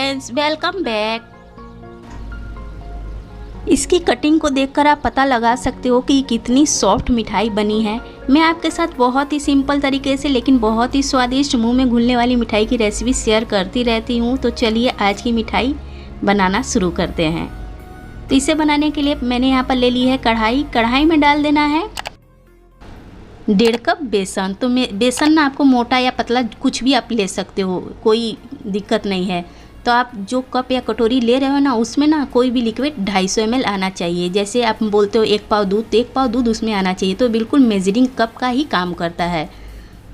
Friends, welcome back. इसकी cutting को देखकर आप पता लगा सकते हो कि कितनी सॉफ्ट मिठाई बनी है। मैं आपके साथ बहुत ही सिंपल तरीके से लेकिन बहुत ही स्वादिष्ट मुंह में घुलने वाली मिठाई की रेसिपी शेयर करती रहती हूँ। तो चलिए आज की मिठाई बनाना शुरू करते हैं। तो इसे बनाने के लिए मैंने यहाँ पर ले ली है कढ़ाई में डाल देना है 1.5 कप बेसन। तो बेसन ना आपको मोटा या पतला कुछ भी आप ले सकते हो, कोई दिक्कत नहीं है। तो आप जो कप या कटोरी ले रहे हो ना, उसमें ना कोई भी लिक्विड 250 ml आना चाहिए। जैसे आप बोलते हो 1 पाव दूध, तो 1 पाव दूध उसमें आना चाहिए। तो बिल्कुल मेजरिंग कप का ही काम करता है।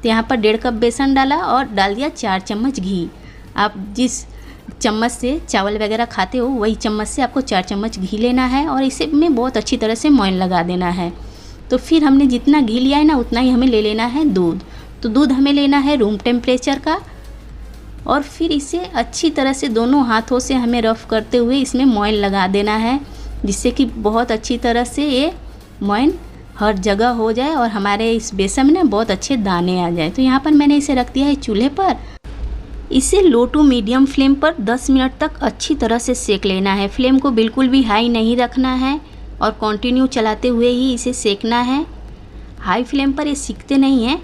तो यहाँ पर 1.5 कप बेसन डाला और डाल दिया 4 चम्मच घी। आप जिस चम्मच से चावल वगैरह खाते हो वही चम्मच से आपको 4 चम्मच घी लेना है और इसे में बहुत अच्छी तरह से मोइन लगा देना है। तो फिर हमने जितना घी लिया है ना, उतना ही हमें ले लेना है दूध। तो दूध हमें लेना है रूम टेम्परेचर का और फिर इसे अच्छी तरह से दोनों हाथों से हमें रफ़ करते हुए इसमें मोइन लगा देना है, जिससे कि बहुत अच्छी तरह से ये मोइन हर जगह हो जाए और हमारे इस बेसन में ना बहुत अच्छे दाने आ जाए। तो यहाँ पर मैंने इसे रख दिया है चूल्हे पर। इसे लो टू मीडियम फ्लेम पर 10 मिनट तक अच्छी तरह से सेक लेना है। फ्लेम को बिल्कुल भी हाई नहीं रखना है और कंटिन्यू चलाते हुए ही इसे सेकना है। हाई फ्लेम पर ये सीखते नहीं हैं,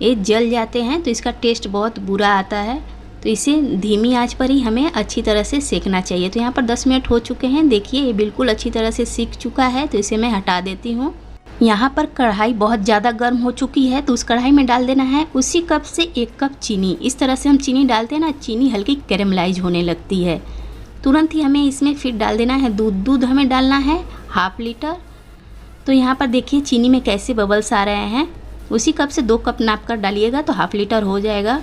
ये जल जाते हैं तो इसका टेस्ट बहुत बुरा आता है। तो इसे धीमी आंच पर ही हमें अच्छी तरह से सेकना चाहिए। तो यहाँ पर 10 मिनट हो चुके हैं। देखिए ये बिल्कुल अच्छी तरह से सीख चुका है। तो इसे मैं हटा देती हूँ। यहाँ पर कढ़ाई बहुत ज़्यादा गर्म हो चुकी है, तो उस कढ़ाई में डाल देना है उसी कप से 1 कप चीनी। इस तरह से हम चीनी डालते हैं ना, चीनी हल्की कैरेमलाइज होने लगती है। तुरंत ही हमें इसमें फिर डाल देना है दूध हमें डालना है 1/2 लीटर। तो यहाँ पर देखिए चीनी में कैसे बबल्स आ रहे हैं। उसी कप से 2 कप नाप कर डालिएगा तो 1/2 लीटर हो जाएगा।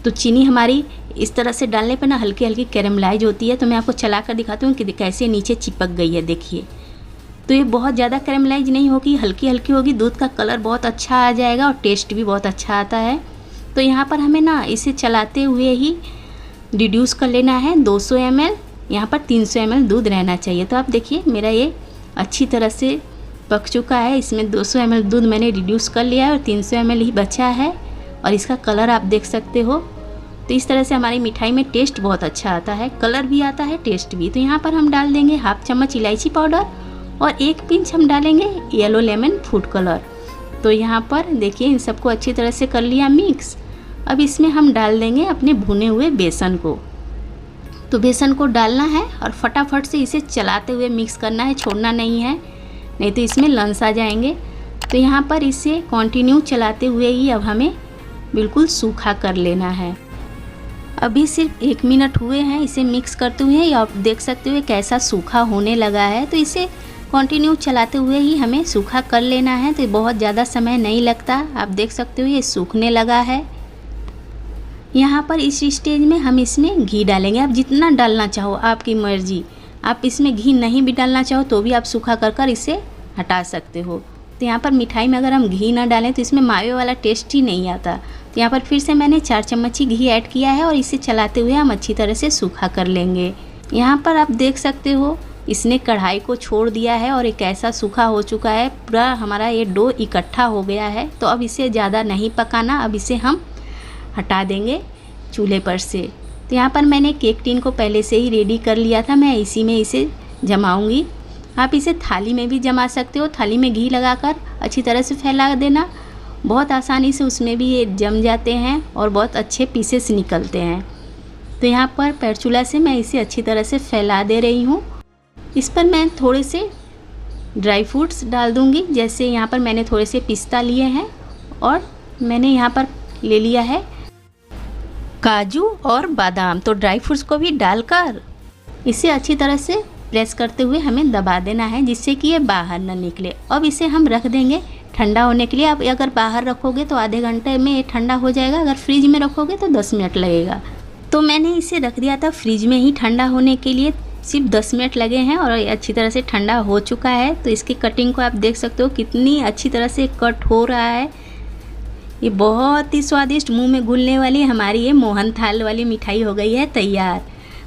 तो चीनी हमारी इस तरह से डालने पर ना हल्की हल्की कैरेमलाइज होती है। तो मैं आपको चला कर दिखाती हूँ कि कैसे नीचे चिपक गई है। देखिए तो ये बहुत ज़्यादा कैरेमलाइज नहीं होगी, हल्की हल्की होगी। दूध का कलर बहुत अच्छा आ जाएगा और टेस्ट भी बहुत अच्छा आता है। तो यहाँ पर हमें ना इसे चलाते हुए ही रिड्यूस कर लेना है 200 ml। यहाँ पर 300 ml दूध रहना चाहिए। तो आप देखिए मेरा ये अच्छी तरह से पक चुका है। इसमें 200 ml दूध मैंने रिड्यूस कर लिया है और 300 ml ही बचा है और इसका कलर आप देख सकते हो। तो इस तरह से हमारी मिठाई में टेस्ट बहुत अच्छा आता है, कलर भी आता है, टेस्ट भी। तो यहाँ पर हम डाल देंगे 1/2 चम्मच इलायची पाउडर और 1 पिंच हम डालेंगे येलो लेमन फूड कलर। तो यहाँ पर देखिए इन सबको अच्छी तरह से कर लिया मिक्स। अब इसमें हम डाल देंगे अपने भुने हुए बेसन को। तो बेसन को डालना है और फटाफट से इसे चलाते हुए मिक्स करना है, छोड़ना नहीं है, नहीं तो इसमें लम्स आ जाएंगे। तो यहाँ पर इसे कंटिन्यू चलाते हुए ही अब हमें बिल्कुल सूखा कर लेना है। अभी सिर्फ 1 मिनट हुए हैं इसे मिक्स करते हुए, आप देख सकते हो कैसा सूखा होने लगा है। तो इसे कंटिन्यू चलाते हुए ही हमें सूखा कर लेना है। तो बहुत ज़्यादा समय नहीं लगता, आप देख सकते हो ये सूखने लगा है। यहाँ पर इस स्टेज में हम इसमें घी डालेंगे। आप जितना डालना चाहो आपकी मर्जी। आप इसमें घी नहीं भी डालना चाहो तो भी आप सूखा कर इसे हटा सकते हो। तो यहाँ पर मिठाई में अगर हम घी ना डालें तो इसमें मावे वाला टेस्ट ही नहीं आता। तो यहाँ पर फिर से मैंने 4 चम्मच ही घी ऐड किया है और इसे चलाते हुए हम अच्छी तरह से सूखा कर लेंगे। यहाँ पर आप देख सकते हो इसने कढ़ाई को छोड़ दिया है और एक ऐसा सूखा हो चुका है, पूरा हमारा ये डो इकट्ठा हो गया है। तो अब इसे ज़्यादा नहीं पकाना, अब इसे हम हटा देंगे चूल्हे पर से। तो यहाँ पर मैंने केक टिन को पहले से ही रेडी कर लिया था, मैं इसी में इसे जमाऊँगी। आप इसे थाली में भी जमा सकते हो, थाली में घी लगाकर अच्छी तरह से फैला देना। बहुत आसानी से उसमें भी ये जम जाते हैं और बहुत अच्छे पीसेस निकलते हैं। तो यहाँ पर पैरचूला से मैं इसे अच्छी तरह से फैला दे रही हूँ। इस पर मैं थोड़े से ड्राई फ्रूट्स डाल दूँगी। जैसे यहाँ पर मैंने थोड़े से पिस्ता लिए हैं और मैंने यहाँ पर ले लिया है काजू और बादाम। तो ड्राई फ्रूट्स को भी डालकर इसे अच्छी तरह से प्रेस करते हुए हमें दबा देना है, जिससे कि ये बाहर ना निकले। अब इसे हम रख देंगे ठंडा होने के लिए। अब अगर बाहर रखोगे तो आधे घंटे में ये ठंडा हो जाएगा, अगर फ्रिज में रखोगे तो 10 मिनट लगेगा। तो मैंने इसे रख दिया था फ्रिज में ही ठंडा होने के लिए, सिर्फ 10 मिनट लगे हैं और अच्छी तरह से ठंडा हो चुका है। तो इसकी कटिंग को आप देख सकते हो कितनी अच्छी तरह से कट हो रहा है। ये बहुत ही स्वादिष्ट मुंह में घुलने वाली हमारी ये मोहन थाल वाली मिठाई हो गई है तैयार।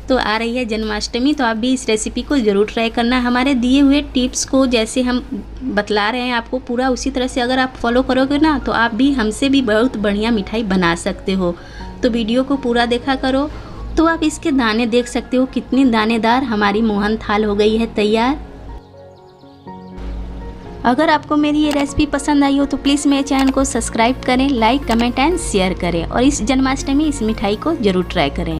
तो आ रही है जन्माष्टमी, तो आप भी इस रेसिपी को ज़रूर ट्राई करना। हमारे दिए हुए टिप्स को जैसे हम बतला रहे हैं आपको पूरा उसी तरह से अगर आप फॉलो करोगे ना, तो आप भी हमसे भी बहुत बढ़िया मिठाई बना सकते हो। तो वीडियो को पूरा देखा करो तो आप इसके दाने देख सकते हो कितनी दानेदार हमारी मोहन थाल हो गई है तैयार। अगर आपको मेरी ये रेसिपी पसंद आई हो तो प्लीज़ मेरे चैनल को सब्सक्राइब करें, लाइक, कमेंट एंड शेयर करें और इस जन्माष्टमी इस मिठाई को ज़रूर ट्राई करें।